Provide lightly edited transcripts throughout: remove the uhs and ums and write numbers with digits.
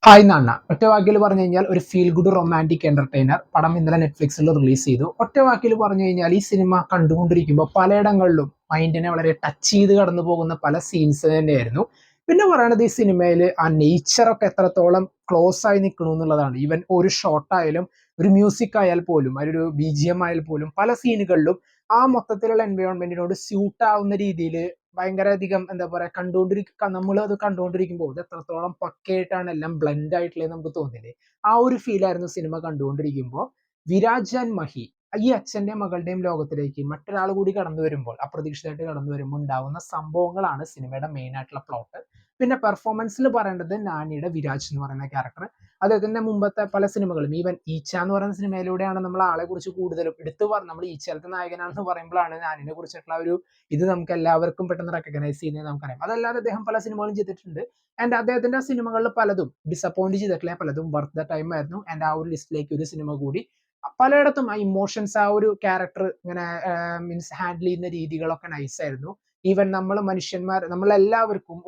Hi നാണ്ണ. ഒറ്റ വാക്കിൽ പറഞ്ഞു കഴിഞ്ഞാൽ ഒരു ഫീൽ ഗുഡ് റൊമാൻറ്റിക് എന്റർടൈനർ. പടം ഇന്നലെ നെറ്റ്ഫ്ലിക്സിൽ റിലീസ് ചെയ്തു. ഒറ്റ വാക്കിൽ പറഞ്ഞു കഴിഞ്ഞാൽ ഈ സിനിമ കണ്ടുകൊണ്ടിരിക്കുമ്പോൾ പലയിടങ്ങളിലും മൈൻഡിനെ വളരെ ടച്ച് ചെയ്ത് കടന്നു പോകുന്ന പല സീൻസ് തന്നെയായിരുന്നു. പിന്നെ പറയണത് ഈ സിനിമയിൽ ആ നേച്ചറൊക്കെ എത്രത്തോളം ക്ലോസ് ആയി നിൽക്കണു എന്നുള്ളതാണ്. ഈവൻ ഒരു ഷോട്ടായാലും ഒരു മ്യൂസിക് ആയാൽ പോലും അതൊരു BGM ആയാൽ പോലും പല സീനുകളിലും ആ മൊത്തത്തിലുള്ള എൻവയോൺമെന്റിനോട് സ്യൂട്ട് ആവുന്ന രീതിയിൽ ഭയങ്കര അധികം എന്താ പറയാ നമ്മൾ അത് കണ്ടുകൊണ്ടിരിക്കുമ്പോൾ ഇത് എത്രത്തോളം പക്കയായിട്ടാണ് എല്ലാം ബ്ലെൻഡ് ആയിട്ടുള്ളത് നമുക്ക് തോന്നില്ലേ. ആ ഒരു ഫീൽ ആയിരുന്നു സിനിമ കണ്ടുകൊണ്ടിരിക്കുമ്പോൾ. വിരാജ് ആൻഡ് മഹി ഈ അച്ഛന്റെയും മകളുടെയും ലോകത്തിലേക്ക് മറ്റൊരാൾ കൂടി കടന്നു വരുമ്പോൾ, അപ്രതീക്ഷിതമായിട്ട് കടന്നു വരുമ്പോൾ ഉണ്ടാവുന്ന സംഭവങ്ങളാണ് സിനിമയുടെ മെയിൻ ആയിട്ടുള്ള പ്ലോട്ട്. പിന്നെ പെർഫോമൻസിൽ പറയേണ്ടത് നാനിയുടെ വിരാജ് എന്ന് പറയുന്ന ക്യാരക്ടർ. അദ്ദേഹത്തിന്റെ മുമ്പത്തെ പല സിനിമകളും, ഈവൻ ഈച്ച എന്ന് പറയുന്ന സിനിമയിലൂടെയാണ് നമ്മൾ ആളെ കുറിച്ച് കൂടുതലും നമ്മൾ ഈച്ചയിലത്തെ നായകനാണെന്ന് പറയുമ്പോഴാണ് നാനിനെ കുറിച്ചിട്ടുള്ള ഒരു ഇത് നമുക്ക് എല്ലാവർക്കും പെട്ടെന്ന് റെക്കഗ്നൈസ് ചെയ്യുന്നത് നമുക്കറിയാം. അതല്ലാതെ അദ്ദേഹം പല സിനിമകളും ചെയ്തിട്ടുണ്ട്. ആൻഡ് അദ്ദേഹത്തിന്റെ സിനിമകളിൽ പലതും ഡിസപ്പോയിന്റ് ചെയ്തിട്ടില്ല, പലതും വർത്ത് ദ ടൈം ആയിരുന്നു. ആൻഡ് ആ ഒരു ലിസ്റ്റിലേക്ക് ഒരു സിനിമ കൂടി. പലയിടത്തും ആ ഇമോഷൻസ്, ആ ഒരു ക്യാരക്ടർ ഇങ്ങനെ മീൻസ് ഹാൻഡിൽ ചെയ്യുന്ന രീതികളൊക്കെ നൈസ് ആയിരുന്നു. ഈവൻ നമ്മളെല്ലാവർക്കും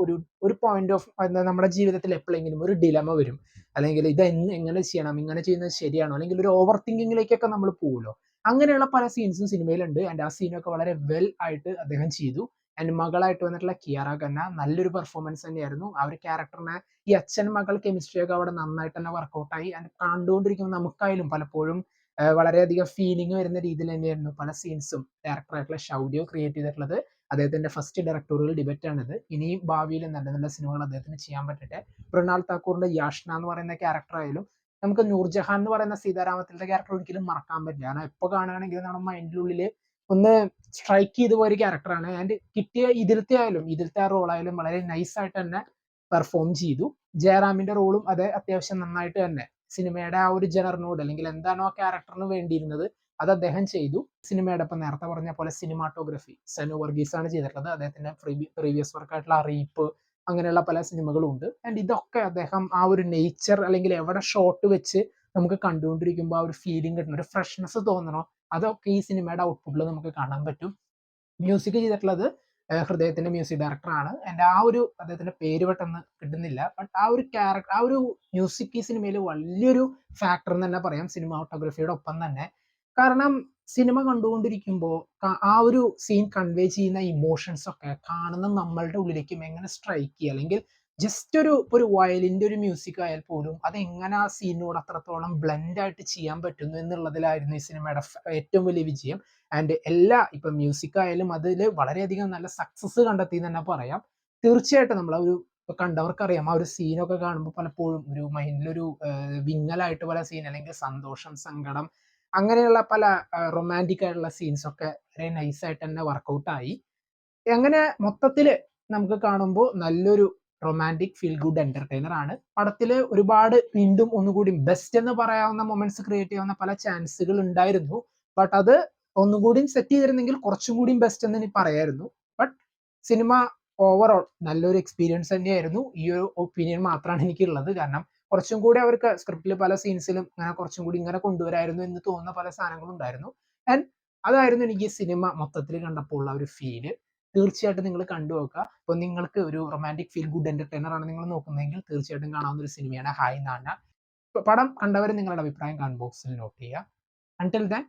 ഒരു പോയിന്റ് ഓഫ് നമ്മുടെ ജീവിതത്തിൽ എപ്പോഴെങ്കിലും ഒരു ഡിലമ വരും, അല്ലെങ്കിൽ ഇത് എങ്ങനെ ചെയ്യണം, ഇങ്ങനെ ചെയ്യുന്നത് ശരിയാണോ, അല്ലെങ്കിൽ ഒരു ഓവർ തിങ്കിങ്ങിലേക്കൊക്കെ നമ്മൾ പോകുമല്ലോ. അങ്ങനെയുള്ള പല സീൻസും സിനിമയിലുണ്ട്. ആൻഡ് ആ സീനൊക്കെ വളരെ വെൽ ആയിട്ട് അദ്ദേഹം ചെയ്തു. ആൻഡ് മകളായിട്ട് വന്നിട്ടുള്ള കിയാറ ഖന്ന നല്ലൊരു പെർഫോമൻസ് തന്നെയായിരുന്നു. ആ ഒരു ക്യാരക്ടറിനെ, ഈ അച്ഛൻ മകൾ കെമിസ്ട്രി ഒക്കെ അവിടെ നന്നായിട്ട് തന്നെ വർക്കൗട്ടായി. ആൻഡ് കണ്ടുകൊണ്ടിരിക്കുമ്പോൾ നമുക്കായാലും പലപ്പോഴും വളരെയധികം ഫീലിംഗ് വരുന്ന രീതിയിൽ തന്നെയായിരുന്നു പല സീൻസും ഡയറക്ടറായിട്ടുള്ള ഷൗഡിയോ ക്രിയേറ്റ് ചെയ്തിട്ടുള്ളത്. അദ്ദേഹത്തിന്റെ ഫസ്റ്റ് ഡയറക്ടോറിയൽ ഡിബേറ്റ് ആണിത്. ഇനിയും ഭാവിയിൽ നല്ല നല്ല സിനിമകൾ അദ്ദേഹത്തിന് ചെയ്യാൻ പറ്റട്ടെ. മൃണാൾ താക്കൂറിന്റെ യാഷ്ന എന്ന് പറയുന്ന ക്യാരക്ടർ ആയാലും നമുക്ക് നൂർജഹാൻ എന്ന് പറയുന്ന സീതാരാമത്തിന്റെ ക്യാരക്ടർ ഒരിക്കലും മറക്കാൻ പറ്റില്ല. കാരണം എപ്പോൾ കാണുകയാണെങ്കിലും നമ്മുടെ മൈൻഡിനുള്ളിൽ ഒന്ന് സ്ട്രൈക്ക് ചെയ്ത പോയ ഒരു ക്യാരക്ടറാണ്. ആൻഡ് കിട്ടിയ ഇതിലത്തെ ആ റോളായാലും വളരെ നൈസായിട്ട് തന്നെ പെർഫോം ചെയ്തു. ജയറാമിന്റെ റോളും അത് അത്യാവശ്യം നന്നായിട്ട് തന്നെ സിനിമയുടെ ആ ഒരു ജനറിനോട്, അല്ലെങ്കിൽ എന്താണോ ആ ക്യാരക്ടറിന് വേണ്ടിയിരുന്നത് അത് അദ്ദേഹം ചെയ്തു. സിനിമയുടെ ഇപ്പം നേരത്തെ പറഞ്ഞ പോലെ സിനിമാറ്റോഗ്രഫി സനു വർഗീസ് ആണ് ചെയ്തിട്ടുള്ളത്. അദ്ദേഹത്തിന്റെ പ്രീവിയസ് വർക്കായിട്ടുള്ള അറിയിപ്പ്, അങ്ങനെയുള്ള പല സിനിമകളും ഉണ്ട്. ആൻഡ് ഇതൊക്കെ അദ്ദേഹം ആ ഒരു നേച്ചർ, അല്ലെങ്കിൽ എവിടെ ഷോട്ട് വെച്ച് നമുക്ക് കണ്ടുകൊണ്ടിരിക്കുമ്പോൾ ആ ഒരു ഫീലിംഗ് കിട്ടണം, ഒരു ഫ്രഷ്നെസ് തോന്നണോ, അതൊക്കെ ഈ സിനിമയുടെ ഔട്ട്പുട്ടിൽ നമുക്ക് കാണാൻ പറ്റും. മ്യൂസിക് ചെയ്തിട്ടുള്ളത് ഹൃദയത്തിന്റെ മ്യൂസിക് ഡയറക്ടറാണ്. എൻ്റെ ആ ഒരു അദ്ദേഹത്തിന്റെ പേര് പെട്ടെന്ന് കിട്ടുന്നില്ല. ബട്ട് ആ ഒരു ക്യാരക്ടർ, ആ ഒരു മ്യൂസിക് ഈ സിനിമയിൽ വലിയൊരു ഫാക്ടർ എന്ന് തന്നെ പറയാം, സിനിമാറ്റോഗ്രഫിയുടെ ഒപ്പം തന്നെ. കാരണം സിനിമ കണ്ടുകൊണ്ടിരിക്കുമ്പോൾ ആ ഒരു സീൻ കൺവേ ചെയ്യുന്ന ഇമോഷൻസ് ഒക്കെ കാണുന്ന നമ്മളുടെ ഉള്ളിലേക്കും എങ്ങനെ സ്ട്രൈക്ക് ചെയ്യുക, അല്ലെങ്കിൽ ജസ്റ്റ് ഒരു വയലിന്റെ ഒരു മ്യൂസിക് ആയാൽ പോലും അത് എങ്ങനെ ആ സീനിനോട് അത്രത്തോളം ബ്ലെൻഡ് ആയിട്ട് ചെയ്യാൻ പറ്റുന്നു എന്നുള്ളതിലായിരുന്നു ഈ സിനിമയുടെ ഏറ്റവും വലിയ വിജയം. ആൻഡ് ഇപ്പൊ മ്യൂസിക് ആയാലും അതിൽ വളരെയധികം നല്ല സക്സസ് കണ്ടെത്തി എന്ന് തന്നെ പറയാം. തീർച്ചയായിട്ടും നമ്മൾ ആ ഒരു കണ്ടവർക്കറിയാം, ആ ഒരു സീനൊക്കെ കാണുമ്പോൾ പലപ്പോഴും ഒരു മൈൻഡിലൊരു വിങ്ങലായിട്ട് പല സീൻ, അല്ലെങ്കിൽ സന്തോഷം, സങ്കടം, അങ്ങനെയുള്ള പല റൊമാൻറ്റിക് ആയിട്ടുള്ള സീൻസ് ഒക്കെ വളരെ നൈസായിട്ട് തന്നെ വർക്കൗട്ടായി. അങ്ങനെ മൊത്തത്തില് നമുക്ക് കാണുമ്പോൾ നല്ലൊരു റൊമാൻറ്റിക് ഫീൽ ഗുഡ് എന്റർടൈനർ ആണ്. പടത്തില് ഒരുപാട് വീണ്ടും ഒന്നുകൂടി ബെസ്റ്റ് എന്ന് പറയാവുന്ന മൊമെന്റ്സ് ക്രിയേറ്റ് ചെയ്യാവുന്ന പല ചാൻസുകൾ ഉണ്ടായിരുന്നു. ബട്ട് അത് ഒന്നുകൂടി സെറ്റ് ചെയ്തിരുന്നെങ്കിൽ കുറച്ചും കൂടി ബെസ്റ്റ് എന്ന് എനിക്ക് പറയായിരുന്നു. ബട്ട് സിനിമ ഓവറോൾ നല്ലൊരു എക്സ്പീരിയൻസ് തന്നെയായിരുന്നു. ഈ ഒരു ഒപ്പീനിയൻ മാത്രമാണ് എനിക്കുള്ളത്. കാരണം കുറച്ചും കൂടി അവർക്ക് സ്ക്രിപ്റ്റിൽ പല സീൻസിലും കുറച്ചും കൂടി ഇങ്ങനെ കൊണ്ടുവരായിരുന്നു എന്ന് തോന്നുന്ന പല സാധനങ്ങളും ഉണ്ടായിരുന്നു. ആൻഡ് അതായിരുന്നു എനിക്ക് ഈ സിനിമ മൊത്തത്തിൽ കണ്ടപ്പോൾ ഉള്ള ഒരു ഫീല്. തീർച്ചയായിട്ടും നിങ്ങൾ കണ്ടു നോക്കുക. അപ്പോൾ നിങ്ങൾക്ക് ഒരു റൊമാൻറ്റിക് ഫീൽ ഗുഡ് എന്റർടൈനർ ആണ് നിങ്ങൾ നോക്കുന്നതെങ്കിൽ തീർച്ചയായിട്ടും കാണാവുന്ന ഒരു സിനിമയാണ് ഹായ് നാന. പടം കണ്ടവർ നിങ്ങളുടെ അഭിപ്രായം കമന്റ് ബോക്സിൽ നോട്ട് ചെയ്യുക. Until then